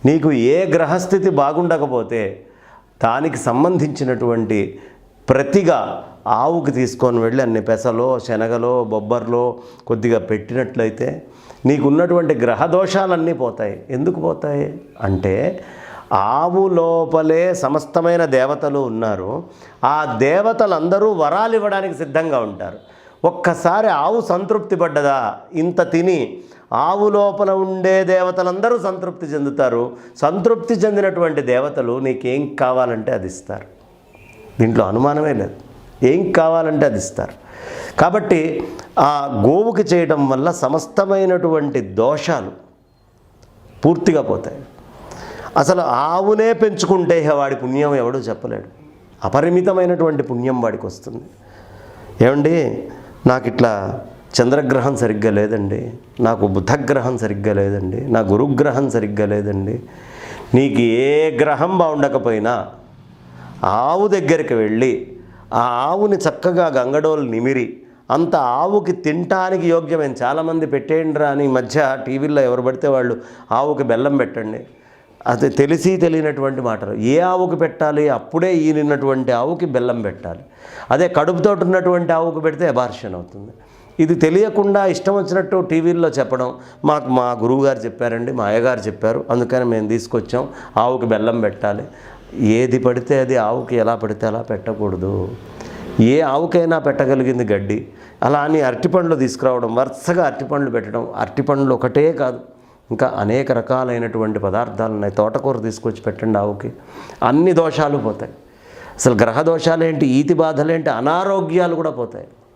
నీకు ఏ గ్రహస్థితి బాగుండకపోతే దానికి సంబంధించినటువంటి ప్రతిగా ఆవుకి తీసుకొని వెళ్ళి అన్ని పెసలో శనగలో బొబ్బర్లో కొద్దిగా పెట్టినట్లయితే నీకున్నటువంటి గ్రహదోషాలన్నీ పోతాయి. ఎందుకు పోతాయి అంటే ఆవు లోపలే సమస్తమైన దేవతలు ఉన్నారు. ఆ దేవతలందరూ వరాలు ఇవ్వడానికి సిద్ధంగా ఉంటారు. ఒక్కసారి ఆవు సంతృప్తి పడ్డదా, ఇంత తిని ఆవు లోపల ఉండే దేవతలందరూ సంతృప్తి చెందుతారు. సంతృప్తి చెందినటువంటి దేవతలు నీకేం కావాలంటే అది ఇస్తారు. దీంట్లో అనుమానమే లేదు. ఏం కావాలంటే అది ఇస్తారు. కాబట్టి ఆ గోవుకి చేయడం వల్ల సమస్తమైనటువంటి దోషాలు పూర్తిగా పోతాయి. అసలు ఆవునే పెంచుకుంటే వాడి పుణ్యం ఎవడూ చెప్పలేడు. అపరిమితమైనటువంటి పుణ్యం వాడికి వస్తుంది. ఏమండి, నాకు ఇట్లా చంద్రగ్రహం సరిగ్గా లేదండి, నాకు బుధగ్రహం సరిగ్గా లేదండి, నా గురుగ్రహం సరిగ్గా లేదండి. నీకు ఏ గ్రహం బాగుండకపోయినా ఆవు దగ్గరికి వెళ్ళి ఆ ఆవుని చక్కగా గంగడోలు నిమిరి అంత ఆవుకి తినటానికి యోగ్యమైన చాలామంది పెట్టేయండిరా అని ఈ మధ్య టీవీల్లో ఎవరు పడితే వాళ్ళు ఆవుకి బెల్లం పెట్టండి. అది తెలిసి తెలియనటువంటి మాటలు. ఏ ఆవుకి పెట్టాలి? అప్పుడే ఈనినటువంటి ఆవుకి బెల్లం పెట్టాలి. అదే కడుపుతో ఉన్నటువంటి ఆవుకు పెడితే అబార్షన్ అవుతుంది. ఇది తెలియకుండా ఇష్టం వచ్చినట్టు టీవీల్లో చెప్పడం, మాకు మా గురువుగారు చెప్పారండి, మా అయ్యగారు చెప్పారు, అందుకని మేము తీసుకొచ్చాం, ఆవుకి బెల్లం పెట్టాలి. ఏది పడితే అది ఆవుకి ఎలా పడితే అలా పెట్టకూడదు. ఏ ఆవుకైనా పెట్టగలిగింది గడ్డి. అలా అని అరటిపండ్లు తీసుకురావడం, వరుసగా అరటిపండ్లు పెట్టడం. అరటిపండ్లు ఒకటే కాదు, ఇంకా అనేక రకాలైనటువంటి పదార్థాలు ఉన్నాయి. తోటకూర తీసుకొచ్చి పెట్టండి ఆవుకి, అన్ని దోషాలు పోతాయి. అసలు గ్రహ దోషాలేంటి, ఈతి బాధలేంటి, అనారోగ్యాలు కూడా పోతాయి.